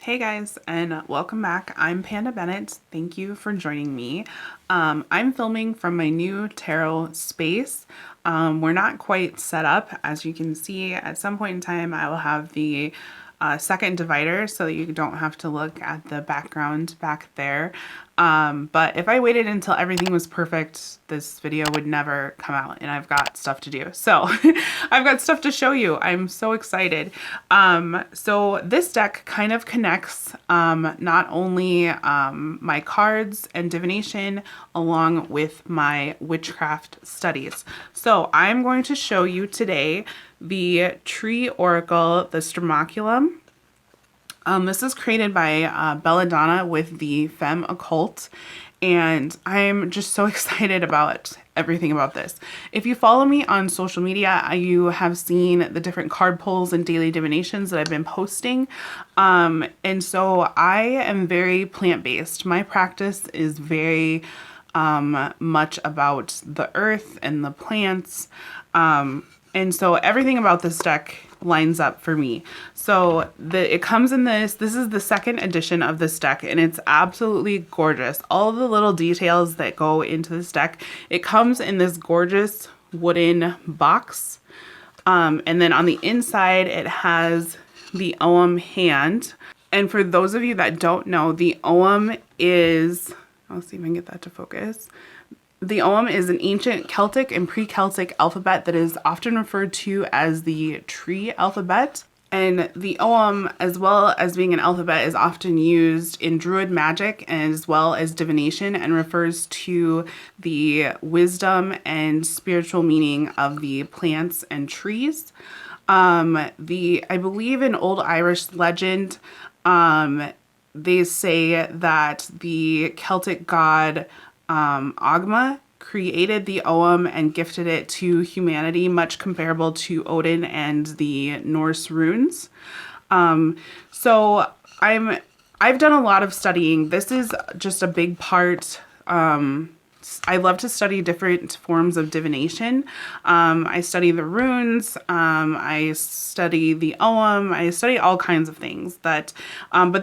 Hey guys, and welcome back. I'm Panda Bennett. Thank you for joining me. I'm filming from my new tarot space. We're not quite set up. As you can see, at some point in time, I will have the second divider so that you don't have to look at the background back there. But if I waited until everything was perfect, this video would never come out, and I've got stuff to do. So I've got stuff to show you. I'm so excited. So this deck kind of connects not only my cards and divination along with my witchcraft studies. So I'm going to show you today the treeoracle, the Stromocculum. This is created by Belladonna with the Femme Occulte, and I'm just so excited about everything about this. If you follow me on social media, you have seen the different card pulls and daily divinations that I've been posting. And so I am very plant-based. My practice is very much about the earth and the plants. And so everything about this deck lines up for me. So it comes in this is the second edition of this deck, and it's absolutely gorgeous. All of the little details that go into this deck, it comes in this gorgeous wooden box. And then on the inside, it has the Ogham hand. And for those of you that don't know, the Ogham is, I'll see if I can get that to focus. The Ogham is an ancient Celtic and pre-Celtic alphabet that is often referred to as the tree alphabet. And the Ogham, as well as being an alphabet, is often used in druid magic as well as divination, and refers to the wisdom and spiritual meaning of the plants and trees. I believe in Old Irish legend, they say that the Celtic god ogma created the Ogham and gifted it to humanity, much comparable to Odin and the Norse runes. So I've done a lot of studying. This is just a big part. I love to study different forms of divination. I study the runes, I study the Ogham, I study all kinds of things but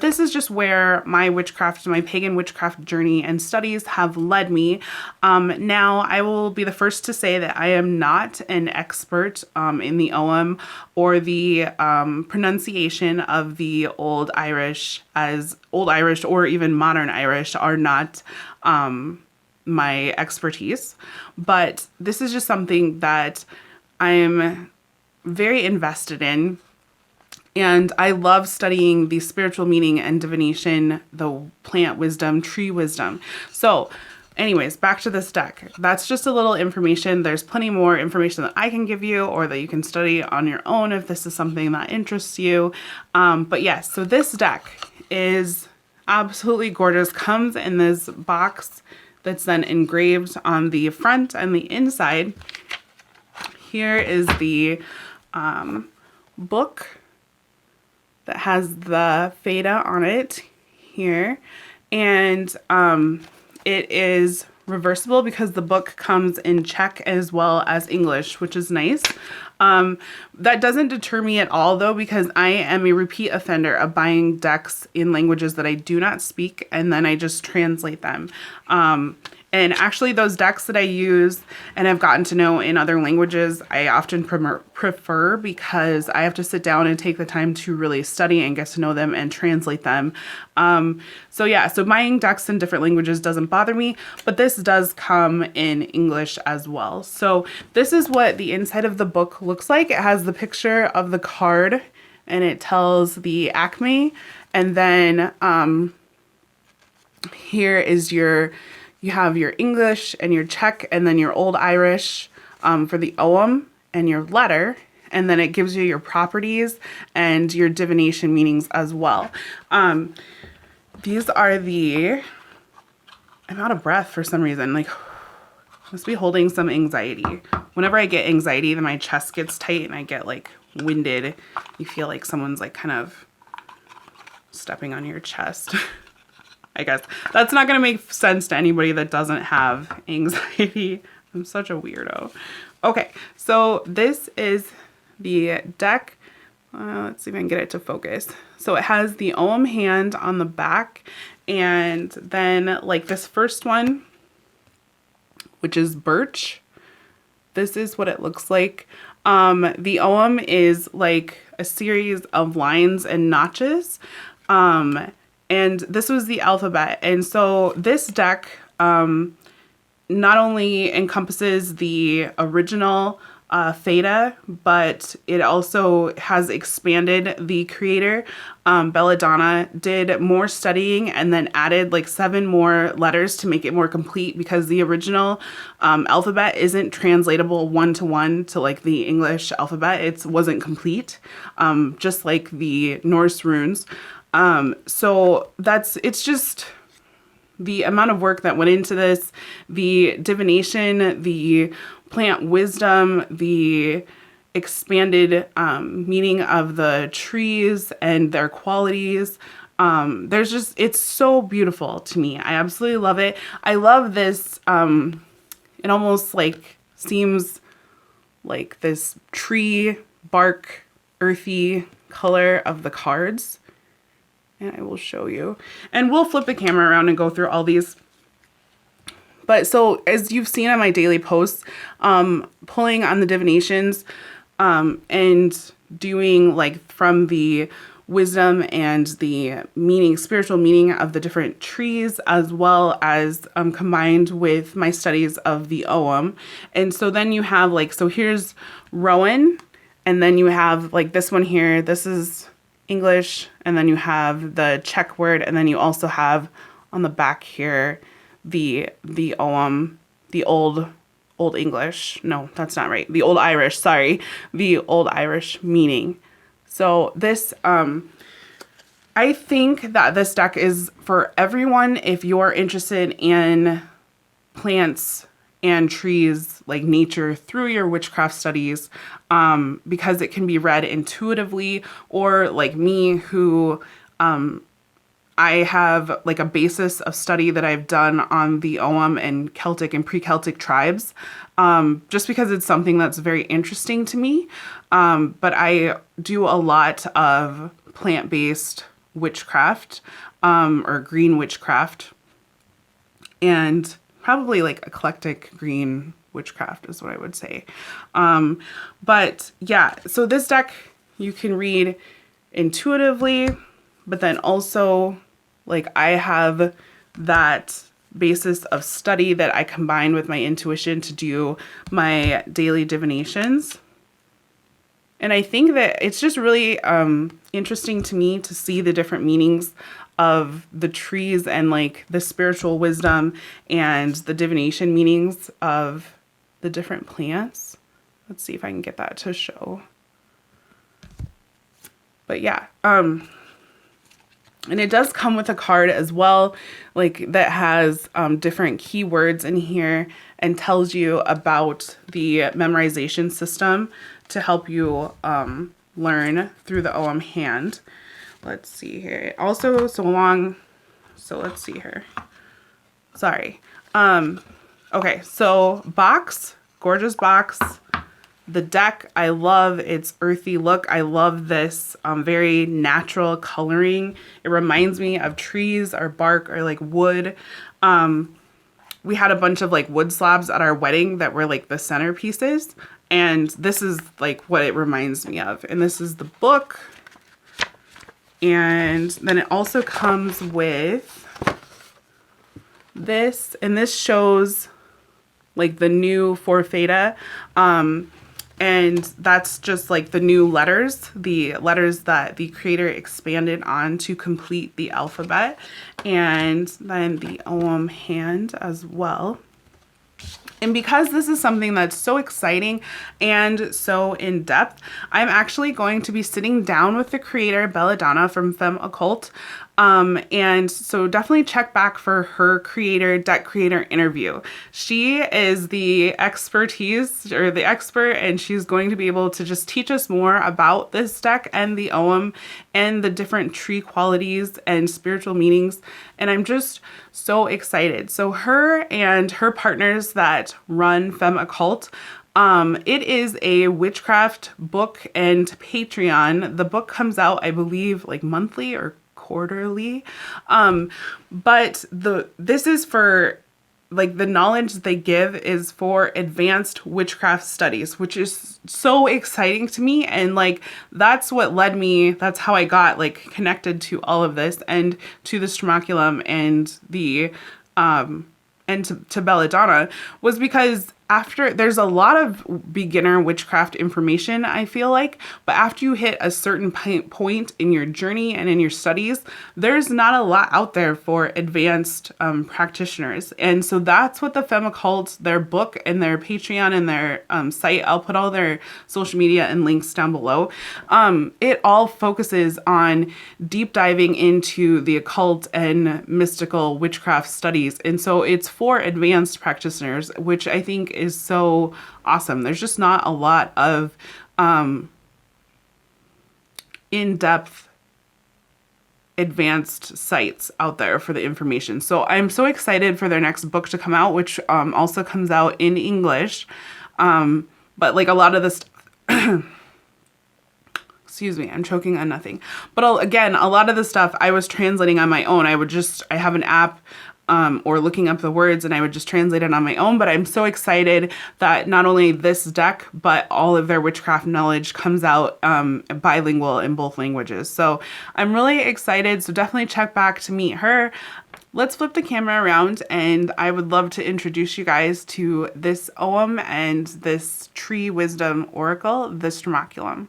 this is just where my witchcraft, my pagan witchcraft journey and studies have led me. Now I will be the first to say that I am not an expert in the Ogham or the pronunciation of the Old Irish, as Old Irish or even modern Irish are not my expertise, but this is just something that I'm very invested in, and I love studying the spiritual meaning and divination, the plant wisdom, tree wisdom. So anyways, back to this deck. That's just a little information. There's plenty more information that I can give you or that you can study on your own if this is something that interests you. But yes, so this deck is absolutely gorgeous. Comes in this box that's then engraved on the front and the inside. Here is the book that has the Feta on it here. And it is reversible because the book comes in Czech as well as English, which is nice. That doesn't deter me at all though, because I am a repeat offender of buying decks in languages that I do not speak, and then I just translate them. And actually those decks that I use and have gotten to know in other languages, I often prefer because I have to sit down and take the time to really study and get to know them and translate them. So yeah, so buying decks in different languages doesn't bother me, but this does come in English as well. So this is what the inside of the book looks like. It has the picture of the card and it tells the acme, and then here is you have your English and your Czech and then your Old Irish for the Ogham and your letter. And then it gives you your properties and your divination meanings as well. These are I'm out of breath for some reason. Like, must be holding some anxiety. Whenever I get anxiety, then my chest gets tight and I get like winded. You feel like someone's like kind of stepping on your chest. I guess that's not going to make sense to anybody that doesn't have anxiety. I'm such a weirdo. Okay, so this is the deck Let's see if I can get it to focus. So it has the Ogham hand on the back, and then like this first one, which is birch. This is what it looks like. The Ogham is like a series of lines and notches. And this was the alphabet. And so this deck not only encompasses the original theta, but it also has expanded. The creator, Belladonna, did more studying and then added like 7 more letters to make it more complete, because the original alphabet isn't translatable one-to-one to like the English alphabet. It wasn't complete, just like the Norse runes. So it's just the amount of work that went into this, the divination, the plant wisdom, the expanded meaning of the trees and their qualities. It's so beautiful to me. I absolutely love it. I love this. It almost like seems like this tree bark, earthy color of the cards. And I will show you. And we'll flip the camera around and go through all these. But so as you've seen on my daily posts, pulling on the divinations and doing like from the wisdom and the meaning, spiritual meaning of the different trees, as well as combined with my studies of the Ogham. And so then you have like, so here's Rowan, and then you have like this one here. This is English, and then you have the Czech word, and then you also have on the back here the Ogham, the old English. No, that's not right. The old Irish, sorry. The old Irish meaning. So this, I think that this deck is for everyone if you're interested in plants and trees, like nature, through your witchcraft studies, because it can be read intuitively, or like me, who I have like a basis of study that I've done on the Ogham and Celtic and Pre-Celtic tribes, just because it's something that's very interesting to me. But I do a lot of plant-based witchcraft, or green witchcraft, and probably like eclectic green witchcraft is what I would say. But yeah, so this deck you can read intuitively, but then also like I have that basis of study that I combine with my intuition to do my daily divinations. And I think that it's just really interesting to me to see the different meanings of the trees and like the spiritual wisdom and the divination meanings of the different plants. Let's see if I can get that to show. But yeah, and it does come with a card as well, like that has different keywords in here and tells you about the memorization system to help you learn through the Ogham hand. Let's see here. Also, so let's see here. Sorry. Okay, so box, gorgeous box. The deck, I love its earthy look. I love this very natural coloring. It reminds me of trees or bark or like wood. We had a bunch of like wood slabs at our wedding that were like the centerpieces. And this is like what it reminds me of. And this is the book. And then it also comes with this, and this shows like the new 4 theta. And that's just like the new letters, the letters that the creator expanded on to complete the alphabet. And then the Ogham hand as well. And because this is something that's so exciting and so in depth, I'm actually going to be sitting down with the creator, Belladonna from Femme Occulte. And so definitely check back for her deck creator interview. She is the expertise or the expert, and she's going to be able to just teach us more about this deck and the Ogham and the different tree qualities and spiritual meanings. And I'm just so excited. So her and her partners that run Femme Occulte, It is a witchcraft book and Patreon. The book comes out, I believe, like monthly or quarterly. But this is for, like, the knowledge that they give is for advanced witchcraft studies, which is so exciting to me. And like, that's what led me, that's how I got like connected to all of this and to the Stromocculum and the, and to Belladonna, was because after, there's a lot of beginner witchcraft information, I feel like, but after you hit a certain point in your journey and in your studies, there's not a lot out there for advanced practitioners. And so that's what the Femme Occulte, their book and their Patreon and their site, I'll put all their social media and links down below. It all focuses on deep diving into the occult and mystical witchcraft studies. And so it's for advanced practitioners, which I think is so awesome. There's just not a lot of in-depth advanced sites out there for the information. So I'm so excited for their next book to come out, which also comes out in English. But like a lot of this, excuse me, I'm choking on nothing. But again, a lot of the stuff I was translating on my own. I have an app or looking up the words, and I would just translate it on my own. But I'm so excited that not only this deck, but all of their witchcraft knowledge comes out bilingual in both languages. So I'm really excited. So definitely check back to meet her. Let's flip the camera around, and I would love to introduce you guys to this Ogham and this tree wisdom oracle, the Stromocculum.